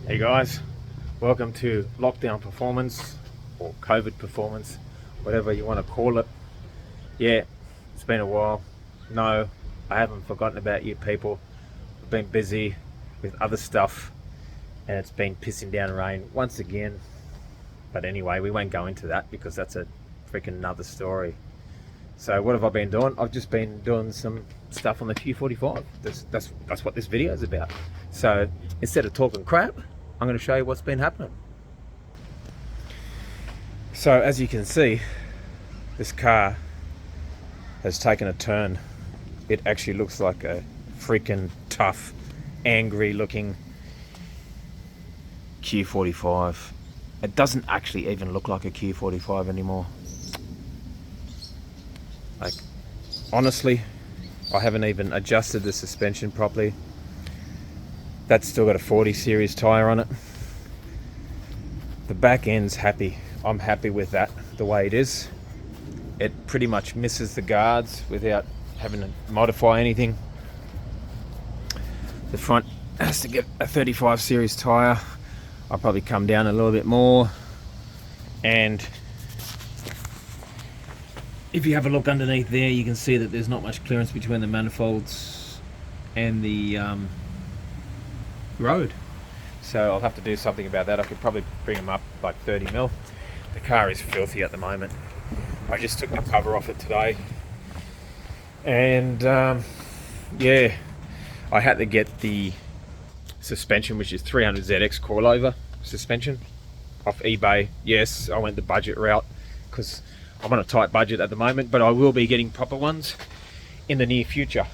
Hey guys, welcome to lockdown performance or COVID performance, whatever you want to call it. Yeah, it's been a while. No, I haven't forgotten about you people. I've been busy with other stuff and it's been pissing down rain once again. But anyway, we won't go into that because that's a freaking another story. So what have I been doing? I've just been doing some stuff on the Q45. That's what this video is about. So instead of talking crap, I'm going to show you what's been happening. So as you can see, this car has taken a turn. It actually looks like a freaking tough, angry looking Q45. It doesn't actually even look like a Q45 anymore. Like, honestly, I haven't even adjusted the suspension properly. That's still got a 40 series tyre on it. The back end's happy. I'm happy with that, the way it is. It pretty much misses the guards without having to modify anything. The front has to get a 35 series tyre. I'll probably come down a little bit more. And if you have a look underneath there, you can see that there's not much clearance between the manifolds and the road. So I'll have to do something about that. I could probably bring them up like 30 mil. The car is filthy at the moment. I just took the cover off it today. And yeah, I had to get the suspension, which is 300ZX coilover suspension, off eBay. Yes, I went the budget route because I'm on a tight budget at the moment, but I will be getting proper ones in the near future.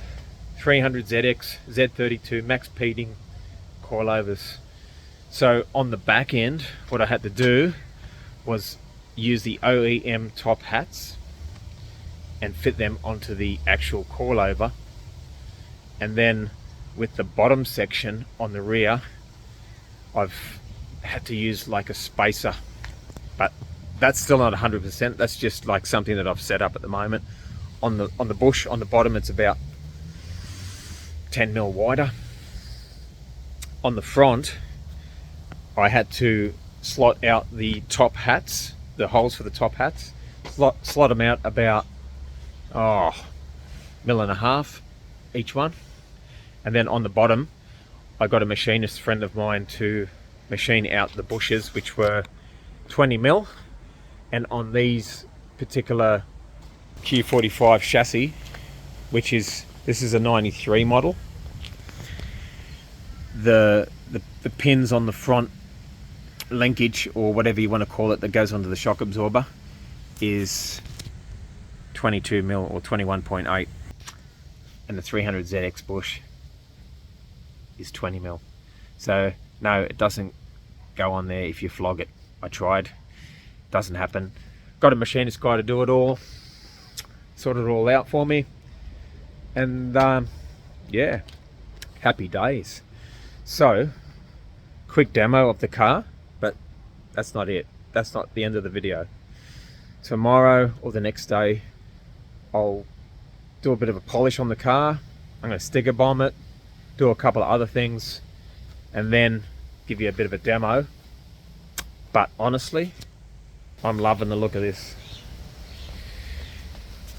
300ZX, Z32, max peding coilovers. So on the back end, what I had to do was use the OEM top hats and fit them onto the actual coilover, and then with the bottom section on the rear, I've had to use like a spacer, but that's still not 100%. That's just like something that I've set up at the moment. On the bush on the bottom, it's about 10 mil wider. On the front, I had to slot out the top hats, the holes for the top hats, slot them out about 1.5 mil each one. And then on the bottom, I got a machinist friend of mine to machine out the bushes, which were 20 mil. And on these particular Q45 chassis, this is a 93 model, the pins on the front linkage, or whatever you want to call it, that goes onto the shock absorber, is 22 mil or 21.8, and the 300ZX bush is 20 mil. So no, it doesn't go on there if you flog it. I tried, doesn't happen. Got a machinist guy to do it all, sort it all out for me, and yeah, happy days. So quick demo of the car, but that's not it. That's not the end of the video. Tomorrow or the next day, I'll do a bit of a polish on the car. I'm going to sticker bomb it, do a couple of other things, and then give you a bit of a demo. But honestly, I'm loving the look of this.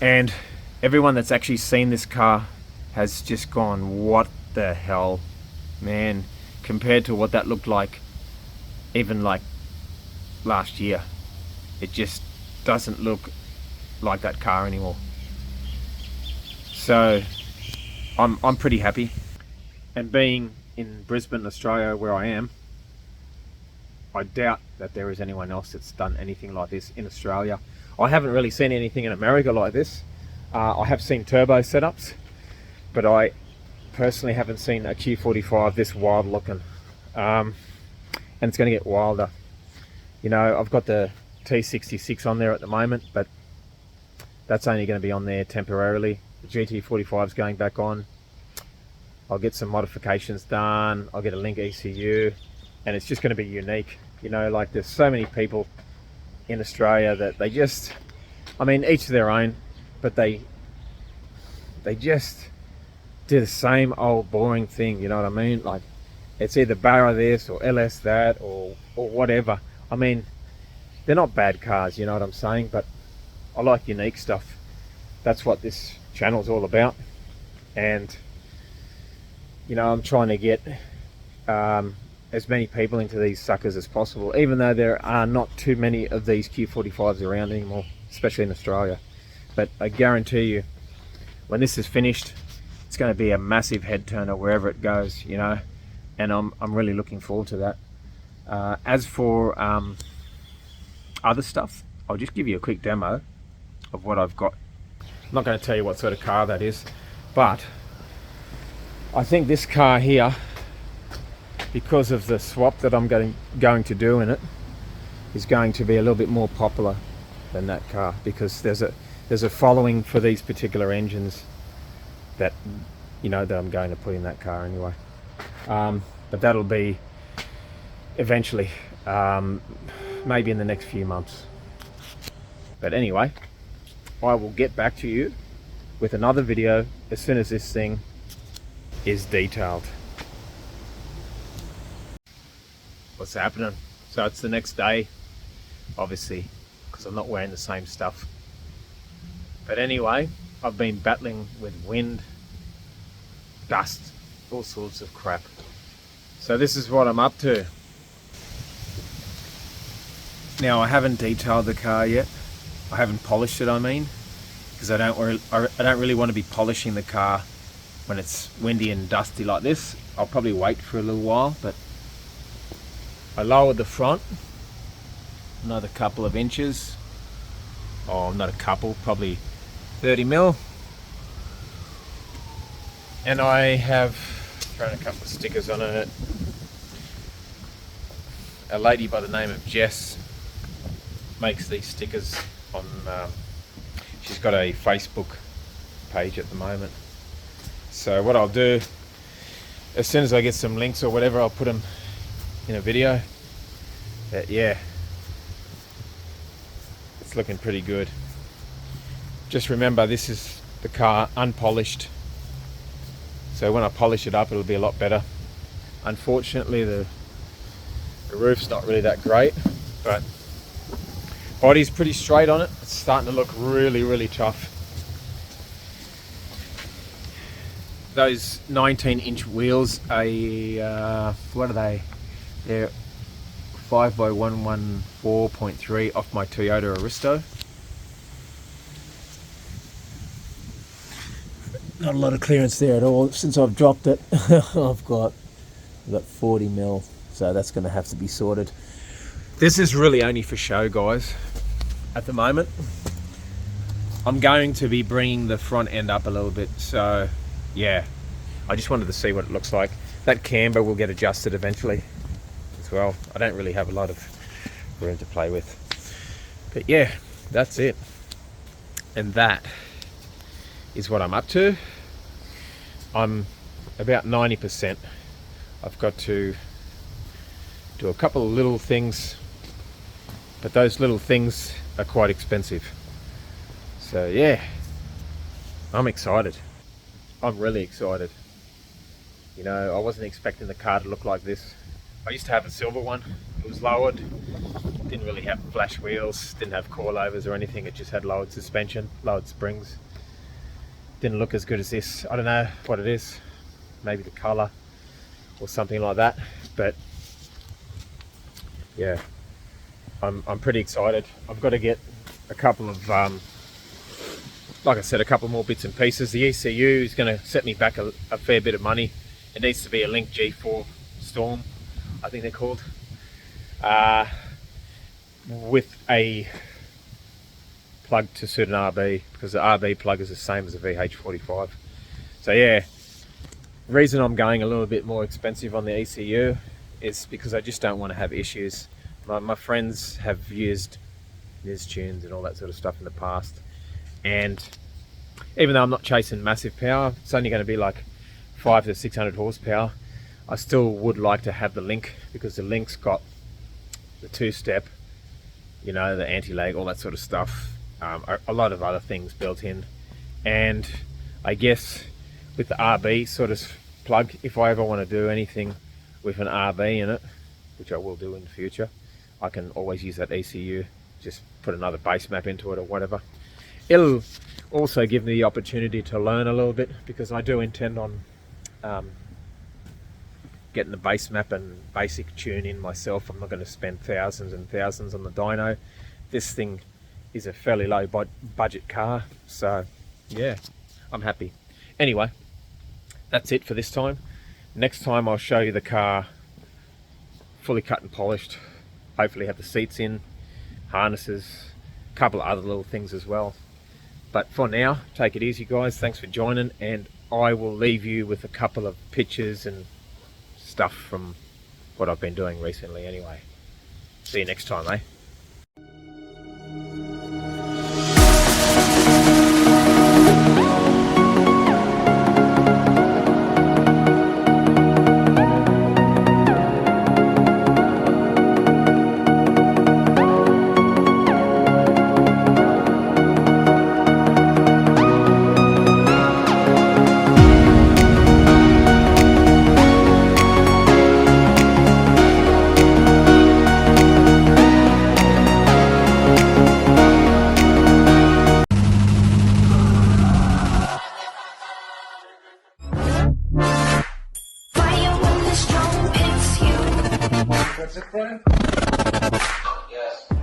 And everyone that's actually seen this car has just gone, what the hell, man, compared to what that looked like even like last year. It just doesn't look like that car anymore. So I'm pretty happy. And being in Brisbane, Australia, where I am, I doubt that there is anyone else that's done anything like this in Australia. I haven't really seen anything in America like this. I have seen turbo setups, but I personally haven't seen a Q45 this wild looking. And it's going to get wilder. You know, I've got the T66 on there at the moment, but that's only going to be on there temporarily. The GT45 is going back on. I'll get some modifications done. I'll get a link ECU, and it's just going to be unique. You know, like there's so many people in Australia that they just, I mean, each to their own, but they just do the same old boring thing, you know what I mean? Like, It's either Barra this or LS that or whatever. I mean, they're not bad cars, you know what I'm saying, but I like unique stuff. That's what this channel's all about. And you know, I'm trying to get as many people into these suckers as possible, even though there are not too many of these Q45s around anymore, especially in Australia. But I guarantee you, when this is finished, it's going to be a massive head turner wherever it goes, you know, and I'm really looking forward to that. As for other stuff, I'll just give you a quick demo of what I've got. I'm not going to tell you what sort of car that is, but I think this car here, because of the swap that I'm going to do in it, is going to be a little bit more popular than that car, because there's a following for these particular engines that, you know, that I'm going to put in that car anyway. But that'll be eventually, maybe in the next few months. But anyway, I will get back to you with another video as soon as this thing is detailed. What's happening? So it's the next day, obviously, because I'm not wearing the same stuff. But anyway, I've been battling with wind, dust, all sorts of crap. So this is what I'm up to. Now, I haven't detailed the car yet. I haven't polished it, I mean, because I don't really want to be polishing the car when it's windy and dusty like this. I'll probably wait for a little while, but I lowered the front another couple of inches. Oh, not a couple, probably 30 mil. And I have thrown a couple of stickers on it. A lady by the name of Jess makes these stickers on, she's got a Facebook page at the moment. So what I'll do, as soon as I get some links or whatever, I'll put them in a video. But yeah, it's looking pretty good. Just remember, this is the car unpolished, so when I polish it up, it'll be a lot better. Unfortunately, the roof's not really that great, but body's pretty straight on it. It's starting to look really tough. Those 19-inch wheels are, what are they? They're 5x114.3 off my Toyota Aristo. Not a lot of clearance there at all. Since I've dropped it, I've got 40 mil, so that's going to have to be sorted. This is really only for show, guys, at the moment. I'm going to be bringing the front end up a little bit, so yeah, I just wanted to see what it looks like. That camber will get adjusted eventually as well. I don't really have a lot of room to play with, but yeah, that's it. And that is what I'm up to. I'm about 90%. I've got to do a couple of little things, but those little things are quite expensive. So yeah, I'm excited. I'm really excited. You know, I wasn't expecting the car to look like this. I used to have a silver one. It was lowered. Didn't really have flash wheels, didn't have coilovers or anything. It just had lowered suspension, lowered springs. Didn't look as good as this. I don't know what it is. Maybe the color or something like that. But yeah, I'm pretty excited. I've got to get a couple of like I said, a couple more bits and pieces. The ECU is going to set me back a fair bit of money. It needs to be a Link G4 Storm, I think they're called, with a plug to suit an RB, because the RB plug is the same as a Vh45. So yeah, the reason I'm going a little bit more expensive on the ECU is because I just don't want to have issues. My friends have used Niz tunes and all that sort of stuff in the past, and even though I'm not chasing massive power, it's only going to be like 500 to 600 horsepower, I still would like to have the Link, because the Link's got the two-step, you know, the anti-lag, all that sort of stuff, a lot of other things built in. And I guess with the RB sort of plug, if I ever want to do anything with an RV in it, which I will do in the future, I can always use that ECU, just put another base map into it or whatever. It'll also give me the opportunity to learn a little bit, because I do intend on getting the base map and basic tune in myself. I'm not going to spend thousands and thousands on the dyno. This thing is a fairly low budget car, so yeah, I'm happy. Anyway, that's it for this time. Next time I'll show you the car fully cut and polished. Hopefully have the seats in, harnesses, a couple of other little things as well. But for now, take it easy guys, thanks for joining, and I will leave you with a couple of pictures and stuff from what I've been doing recently anyway. See you next time, eh? That's it, Brian? Yes.